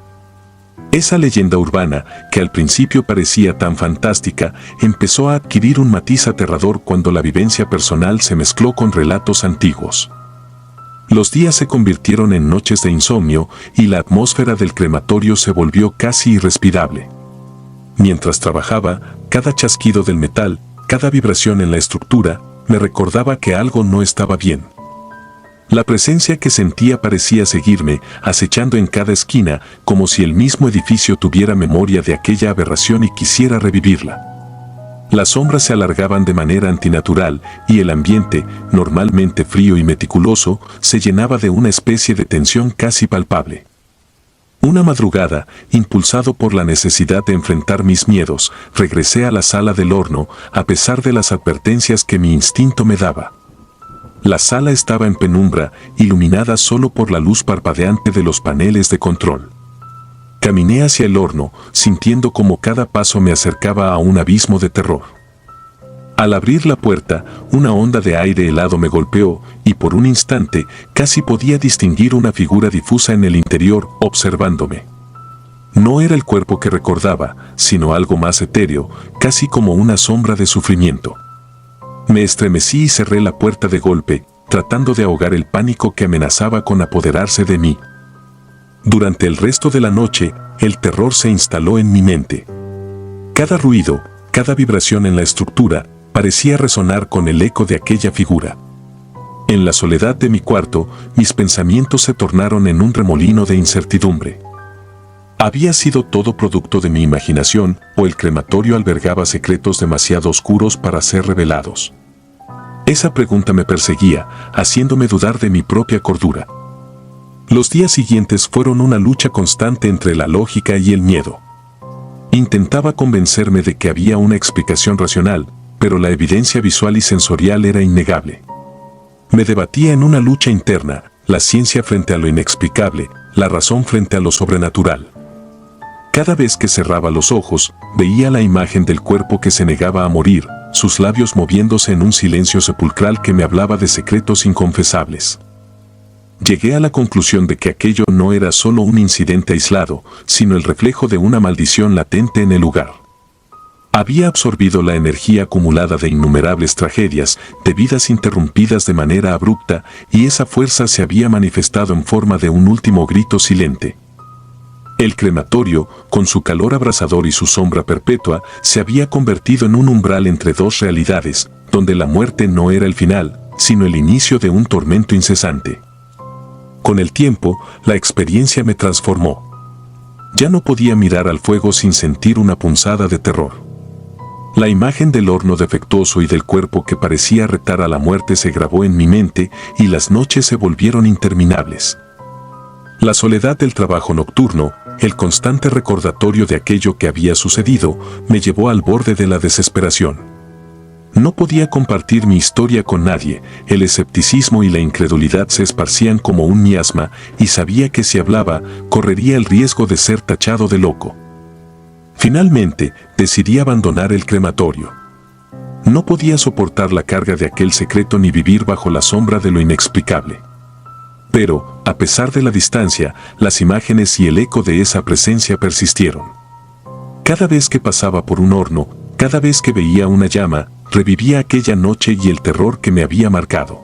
Esa leyenda urbana, que al principio parecía tan fantástica, empezó a adquirir un matiz aterrador cuando la vivencia personal se mezcló con relatos antiguos. Los días se convirtieron en noches de insomnio y la atmósfera del crematorio se volvió casi irrespirable. Mientras trabajaba, cada chasquido del metal, cada vibración en la estructura, me recordaba que algo no estaba bien. La presencia que sentía parecía seguirme, acechando en cada esquina, como si el mismo edificio tuviera memoria de aquella aberración y quisiera revivirla. Las sombras se alargaban de manera antinatural y el ambiente, normalmente frío y meticuloso, se llenaba de una especie de tensión casi palpable. Una madrugada, impulsado por la necesidad de enfrentar mis miedos, regresé a la sala del horno, a pesar de las advertencias que mi instinto me daba. La sala estaba en penumbra, iluminada solo por la luz parpadeante de los paneles de control. Caminé hacia el horno, sintiendo como cada paso me acercaba a un abismo de terror. Al abrir la puerta, una onda de aire helado me golpeó, y por un instante casi podía distinguir una figura difusa en el interior, observándome. No era el cuerpo que recordaba, sino algo más etéreo, casi como una sombra de sufrimiento. Me estremecí y cerré la puerta de golpe, tratando de ahogar el pánico que amenazaba con apoderarse de mí. Durante el resto de la noche, el terror se instaló en mi mente. Cada ruido, cada vibración en la estructura, parecía resonar con el eco de aquella figura. En la soledad de mi cuarto, mis pensamientos se tornaron en un remolino de incertidumbre. ¿Había sido todo producto de mi imaginación o el crematorio albergaba secretos demasiado oscuros para ser revelados? Esa pregunta me perseguía, haciéndome dudar de mi propia cordura. Los días siguientes fueron una lucha constante entre la lógica y el miedo. Intentaba convencerme de que había una explicación racional, pero la evidencia visual y sensorial era innegable. Me debatía en una lucha interna, la ciencia frente a lo inexplicable, la razón frente a lo sobrenatural. Cada vez que cerraba los ojos, veía la imagen del cuerpo que se negaba a morir, sus labios moviéndose en un silencio sepulcral que me hablaba de secretos inconfesables. Llegué a la conclusión de que aquello no era solo un incidente aislado, sino el reflejo de una maldición latente en el lugar. Había absorbido la energía acumulada de innumerables tragedias, de vidas interrumpidas de manera abrupta, y esa fuerza se había manifestado en forma de un último grito silente. El crematorio, con su calor abrasador y su sombra perpetua, se había convertido en un umbral entre dos realidades, donde la muerte no era el final, sino el inicio de un tormento incesante. Con el tiempo, la experiencia me transformó. Ya no podía mirar al fuego sin sentir una punzada de terror. La imagen del horno defectuoso y del cuerpo que parecía retar a la muerte se grabó en mi mente y las noches se volvieron interminables. La soledad del trabajo nocturno, el constante recordatorio de aquello que había sucedido, me llevó al borde de la desesperación. No podía compartir mi historia con nadie, el escepticismo y la incredulidad se esparcían como un miasma y sabía que si hablaba, correría el riesgo de ser tachado de loco. Finalmente, decidí abandonar el crematorio. No podía soportar la carga de aquel secreto ni vivir bajo la sombra de lo inexplicable. Pero, a pesar de la distancia, las imágenes y el eco de esa presencia persistieron. Cada vez que pasaba por un horno, cada vez que veía una llama, revivía aquella noche y el terror que me había marcado.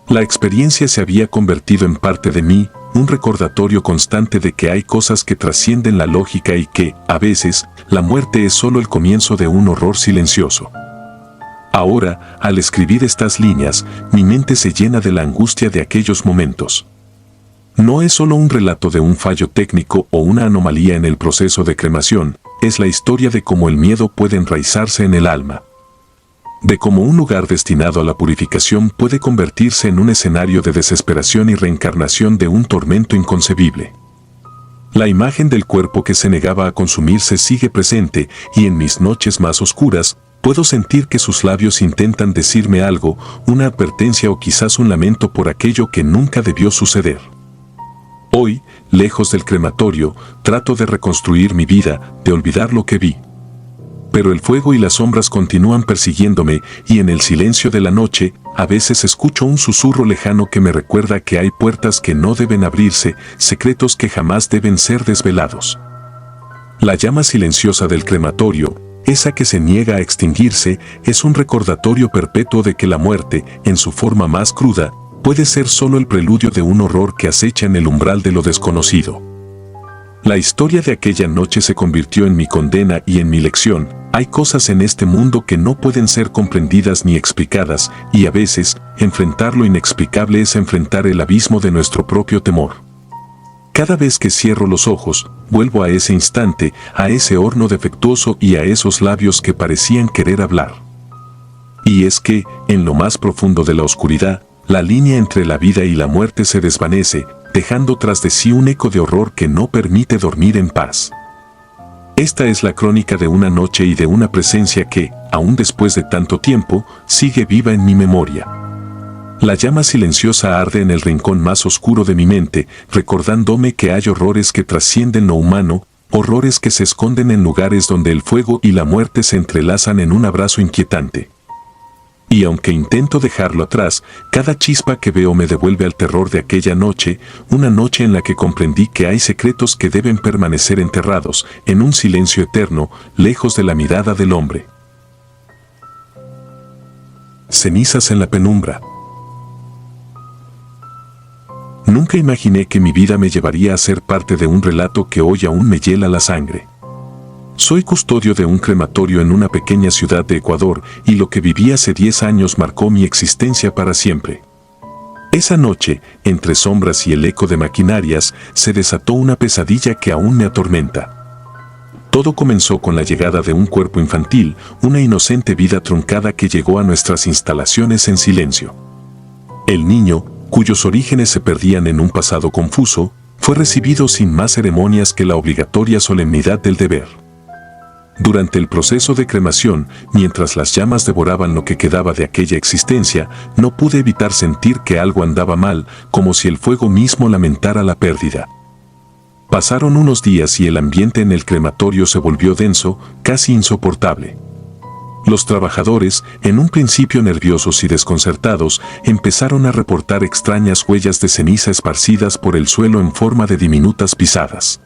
La experiencia se había convertido en parte de mí, un recordatorio constante de que hay cosas que trascienden la lógica y que, a veces, la muerte es solo el comienzo de un horror silencioso. Ahora, al escribir estas líneas, mi mente se llena de la angustia de aquellos momentos. No es solo un relato de un fallo técnico o una anomalía en el proceso de cremación, es la historia de cómo el miedo puede enraizarse en el alma. De cómo un lugar destinado a la purificación puede convertirse en un escenario de desesperación y reencarnación de un tormento inconcebible. La imagen del cuerpo que se negaba a consumirse sigue presente y en mis noches más oscuras, puedo sentir que sus labios intentan decirme algo, una advertencia o quizás un lamento por aquello que nunca debió suceder. Hoy, lejos del crematorio, trato de reconstruir mi vida, de olvidar lo que vi. Pero el fuego y las sombras continúan persiguiéndome y en el silencio de la noche, a veces escucho un susurro lejano que me recuerda que hay puertas que no deben abrirse, secretos que jamás deben ser desvelados. La llama silenciosa del crematorio, esa que se niega a extinguirse, es un recordatorio perpetuo de que la muerte, en su forma más cruda, puede ser solo el preludio de un horror que acecha en el umbral de lo desconocido. La historia de aquella noche se convirtió en mi condena y en mi lección. Hay cosas en este mundo que no pueden ser comprendidas ni explicadas, y a veces, enfrentar lo inexplicable es enfrentar el abismo de nuestro propio temor. Cada vez que cierro los ojos, vuelvo a ese instante, a ese horno defectuoso y a esos labios que parecían querer hablar. Y es que, en lo más profundo de la oscuridad, la línea entre la vida y la muerte se desvanece, dejando tras de sí un eco de horror que no permite dormir en paz. Esta es la crónica de una noche y de una presencia que, aún después de tanto tiempo, sigue viva en mi memoria. La llama silenciosa arde en el rincón más oscuro de mi mente, recordándome que hay horrores que trascienden lo humano, horrores que se esconden en lugares donde el fuego y la muerte se entrelazan en un abrazo inquietante. Y aunque intento dejarlo atrás, cada chispa que veo me devuelve al terror de aquella noche, una noche en la que comprendí que hay secretos que deben permanecer enterrados, en un silencio eterno, lejos de la mirada del hombre. Cenizas en la penumbra. Nunca imaginé que mi vida me llevaría a ser parte de un relato que hoy aún me hiela la sangre. Soy custodio de un crematorio en una pequeña ciudad de Ecuador y lo que viví hace 10 años marcó mi existencia para siempre. Esa noche, entre sombras y el eco de maquinarias, se desató una pesadilla que aún me atormenta. Todo comenzó con la llegada de un cuerpo infantil, una inocente vida truncada que llegó a nuestras instalaciones en silencio. El niño, cuyos orígenes se perdían en un pasado confuso, fue recibido sin más ceremonias que la obligatoria solemnidad del deber. Durante el proceso de cremación, mientras las llamas devoraban lo que quedaba de aquella existencia, no pude evitar sentir que algo andaba mal, como si el fuego mismo lamentara la pérdida. Pasaron unos días y el ambiente en el crematorio se volvió denso, casi insoportable. Los trabajadores, en un principio nerviosos y desconcertados, empezaron a reportar extrañas huellas de ceniza esparcidas por el suelo en forma de diminutas pisadas.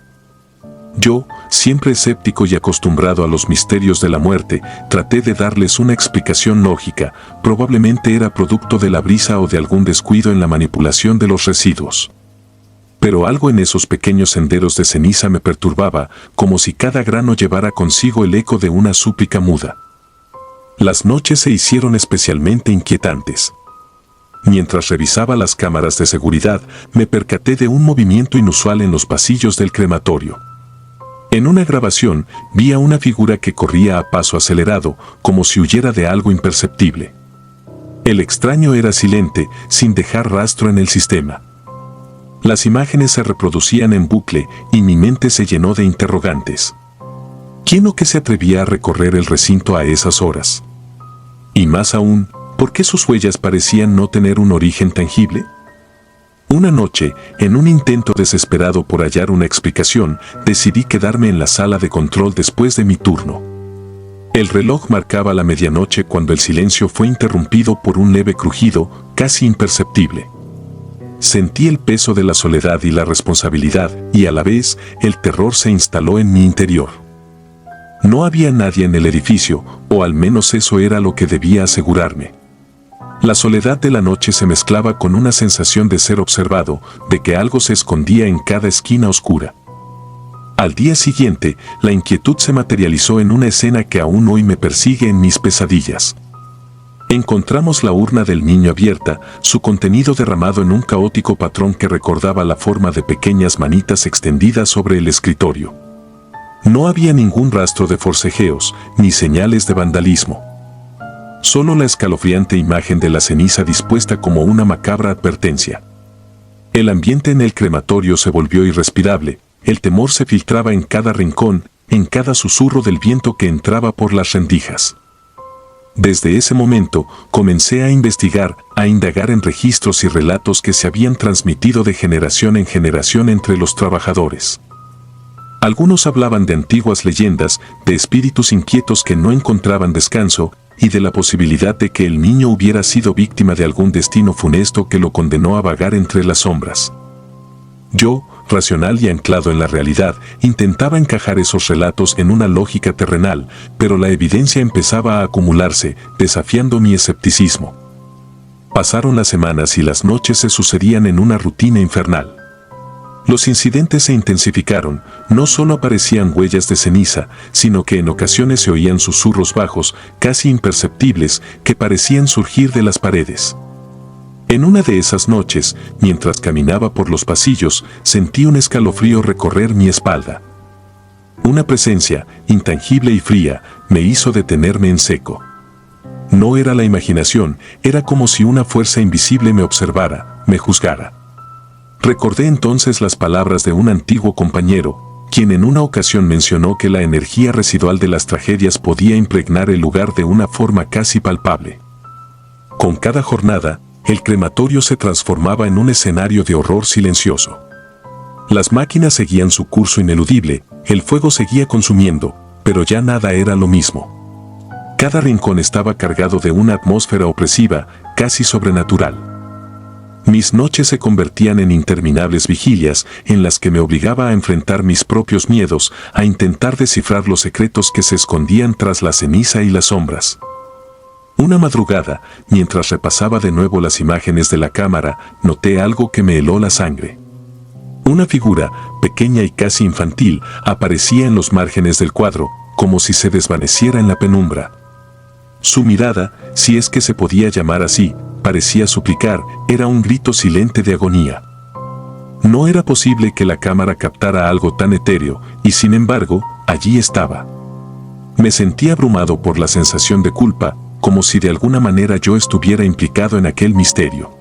Yo, siempre escéptico y acostumbrado a los misterios de la muerte, traté de darles una explicación lógica. Probablemente era producto de la brisa o de algún descuido en la manipulación de los residuos. Pero algo en esos pequeños senderos de ceniza me perturbaba, como si cada grano llevara consigo el eco de una súplica muda. Las noches se hicieron especialmente inquietantes. Mientras revisaba las cámaras de seguridad, me percaté de un movimiento inusual en los pasillos del crematorio. En una grabación, vi a una figura que corría a paso acelerado, como si huyera de algo imperceptible. El extraño era silente, sin dejar rastro en el sistema. Las imágenes se reproducían en bucle y mi mente se llenó de interrogantes. ¿Quién o qué se atrevía a recorrer el recinto a esas horas? Y más aún, ¿por qué sus huellas parecían no tener un origen tangible? Una noche, en un intento desesperado por hallar una explicación, decidí quedarme en la sala de control después de mi turno. El reloj marcaba la medianoche cuando el silencio fue interrumpido por un leve crujido, casi imperceptible. Sentí el peso de la soledad y la responsabilidad, y a la vez, el terror se instaló en mi interior. No había nadie en el edificio, o al menos eso era lo que debía asegurarme. La soledad de la noche se mezclaba con una sensación de ser observado, de que algo se escondía en cada esquina oscura. Al día siguiente, la inquietud se materializó en una escena que aún hoy me persigue en mis pesadillas. Encontramos la urna del niño abierta, su contenido derramado en un caótico patrón que recordaba la forma de pequeñas manitas extendidas sobre el escritorio. No había ningún rastro de forcejeos, ni señales de vandalismo. Solo la escalofriante imagen de la ceniza dispuesta como una macabra advertencia. El ambiente en el crematorio se volvió irrespirable, el temor se filtraba en cada rincón, en cada susurro del viento que entraba por las rendijas. Desde ese momento, comencé a investigar, a indagar en registros y relatos que se habían transmitido de generación en generación entre los trabajadores. Algunos hablaban de antiguas leyendas, de espíritus inquietos que no encontraban descanso, y de la posibilidad de que el niño hubiera sido víctima de algún destino funesto que lo condenó a vagar entre las sombras. Yo, racional y anclado en la realidad, intentaba encajar esos relatos en una lógica terrenal, pero la evidencia empezaba a acumularse, desafiando mi escepticismo. Pasaron las semanas y las noches se sucedían en una rutina infernal. Los incidentes se intensificaron, no solo aparecían huellas de ceniza, sino que en ocasiones se oían susurros bajos, casi imperceptibles, que parecían surgir de las paredes. En una de esas noches, mientras caminaba por los pasillos, sentí un escalofrío recorrer mi espalda. Una presencia, intangible y fría, me hizo detenerme en seco. No era la imaginación, era como si una fuerza invisible me observara, me juzgara. Recordé entonces las palabras de un antiguo compañero, quien en una ocasión mencionó que la energía residual de las tragedias podía impregnar el lugar de una forma casi palpable. Con cada jornada, el crematorio se transformaba en un escenario de horror silencioso. Las máquinas seguían su curso ineludible, el fuego seguía consumiendo, pero ya nada era lo mismo. Cada rincón estaba cargado de una atmósfera opresiva, casi sobrenatural. Mis noches se convertían en interminables vigilias en las que me obligaba a enfrentar mis propios miedos, a intentar descifrar los secretos que se escondían tras la ceniza y las sombras. Una madrugada, mientras repasaba de nuevo las imágenes de la cámara, noté algo que me heló la sangre. Una figura, pequeña y casi infantil, aparecía en los márgenes del cuadro, como si se desvaneciera en la penumbra. Su mirada, si es que se podía llamar así, parecía suplicar, era un grito silente de agonía. No era posible que la cámara captara algo tan etéreo, y sin embargo, allí estaba. Me sentí abrumado por la sensación de culpa, como si de alguna manera yo estuviera implicado en aquel misterio.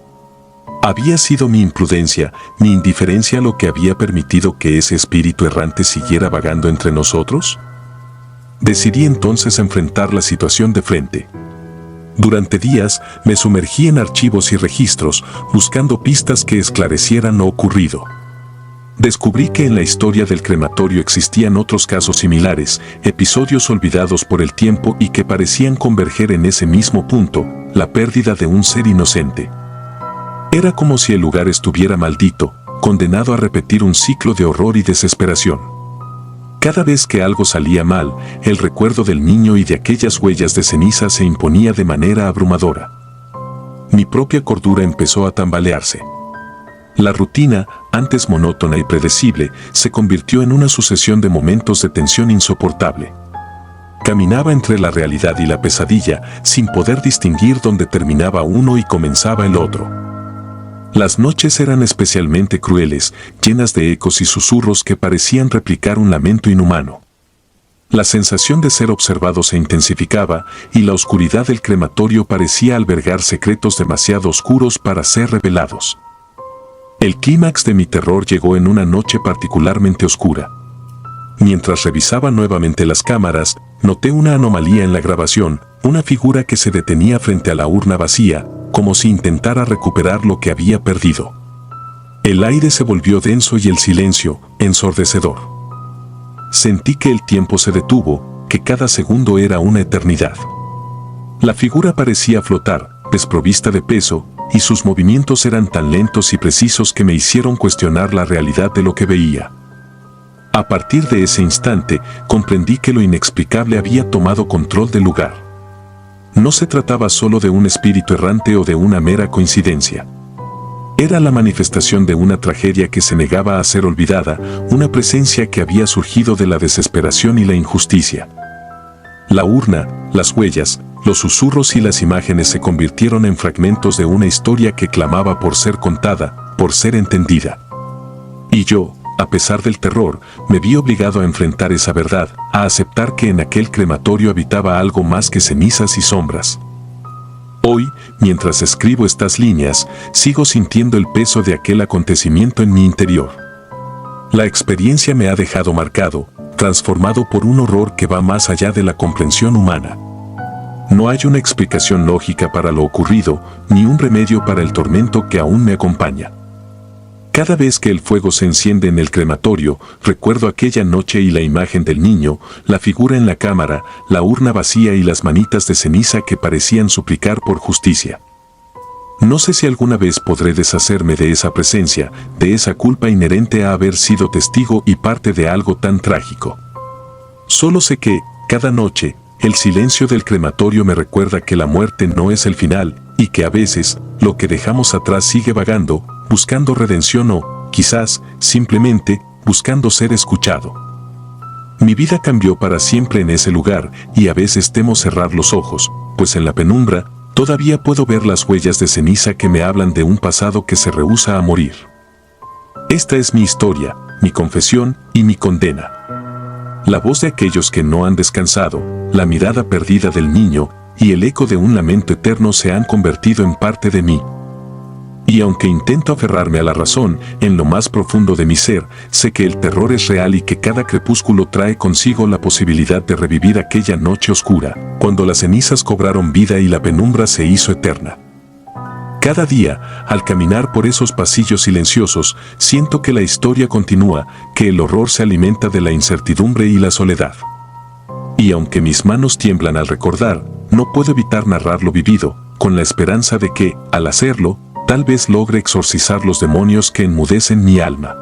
¿Había sido mi imprudencia, mi indiferencia lo que había permitido que ese espíritu errante siguiera vagando entre nosotros? Decidí entonces enfrentar la situación de frente. Durante días me sumergí en archivos y registros, buscando pistas que esclarecieran lo ocurrido. Descubrí que en la historia del crematorio existían otros casos similares, episodios olvidados por el tiempo y que parecían converger en ese mismo punto, la pérdida de un ser inocente. Era como si el lugar estuviera maldito, condenado a repetir un ciclo de horror y desesperación. Cada vez que algo salía mal, el recuerdo del niño y de aquellas huellas de ceniza se imponía de manera abrumadora. Mi propia cordura empezó a tambalearse. La rutina, antes monótona y predecible, se convirtió en una sucesión de momentos de tensión insoportable. Caminaba entre la realidad y la pesadilla, sin poder distinguir dónde terminaba uno y comenzaba el otro. Las noches eran especialmente crueles, llenas de ecos y susurros que parecían replicar un lamento inhumano. La sensación de ser observado se intensificaba y la oscuridad del crematorio parecía albergar secretos demasiado oscuros para ser revelados. El clímax de mi terror llegó en una noche particularmente oscura. Mientras revisaba nuevamente las cámaras, noté una anomalía en la grabación, una figura que se detenía frente a la urna vacía, como si intentara recuperar lo que había perdido. El aire se volvió denso y el silencio, ensordecedor. Sentí que el tiempo se detuvo, que cada segundo era una eternidad. La figura parecía flotar, desprovista de peso, y sus movimientos eran tan lentos y precisos que me hicieron cuestionar la realidad de lo que veía. A partir de ese instante, comprendí que lo inexplicable había tomado control del lugar. No se trataba solo de un espíritu errante o de una mera coincidencia. Era la manifestación de una tragedia que se negaba a ser olvidada, una presencia que había surgido de la desesperación y la injusticia. La urna, las huellas, los susurros y las imágenes se convirtieron en fragmentos de una historia que clamaba por ser contada, por ser entendida. Y yo, a pesar del terror, me vi obligado a enfrentar esa verdad, a aceptar que en aquel crematorio habitaba algo más que cenizas y sombras. Hoy, mientras escribo estas líneas, sigo sintiendo el peso de aquel acontecimiento en mi interior. La experiencia me ha dejado marcado, transformado por un horror que va más allá de la comprensión humana. No hay una explicación lógica para lo ocurrido, ni un remedio para el tormento que aún me acompaña. Cada vez que el fuego se enciende en el crematorio, recuerdo aquella noche y la imagen del niño, la figura en la cámara, la urna vacía y las manitas de ceniza que parecían suplicar por justicia. No sé si alguna vez podré deshacerme de esa presencia, de esa culpa inherente a haber sido testigo y parte de algo tan trágico. Solo sé que, cada noche, el silencio del crematorio me recuerda que la muerte no es el final, y que a veces, lo que dejamos atrás sigue vagando, buscando redención o, quizás, simplemente, buscando ser escuchado. Mi vida cambió para siempre en ese lugar, y a veces temo cerrar los ojos, pues en la penumbra, Todavía puedo ver las huellas de ceniza que me hablan de un pasado que se rehúsa a morir. Esta es mi historia, mi confesión y mi condena. La voz de aquellos que no han descansado, la mirada perdida del niño y el eco de un lamento eterno se han convertido en parte de mí. Y aunque intento aferrarme a la razón, en lo más profundo de mi ser, sé que el terror es real y que cada crepúsculo trae consigo la posibilidad de revivir aquella noche oscura, cuando las cenizas cobraron vida y la penumbra se hizo eterna. Cada día, al caminar por esos pasillos silenciosos, siento que la historia continúa, que el horror se alimenta de la incertidumbre y la soledad. Y aunque mis manos tiemblan al recordar, no puedo evitar narrar lo vivido, con la esperanza de que, al hacerlo, tal vez logre exorcizar los demonios que enmudecen mi alma.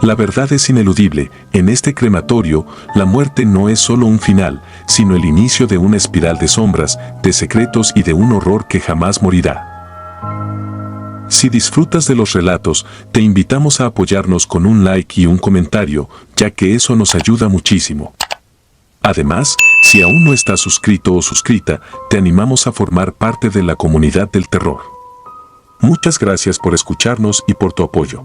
La verdad es ineludible, en este crematorio, la muerte no es solo un final, sino el inicio de una espiral de sombras, de secretos y de un horror que jamás morirá. Si disfrutas de los relatos, te invitamos a apoyarnos con un like y un comentario, ya que eso nos ayuda muchísimo. Además, si aún no estás suscrito o suscrita, te animamos a formar parte de la comunidad del terror. Muchas gracias por escucharnos y por tu apoyo.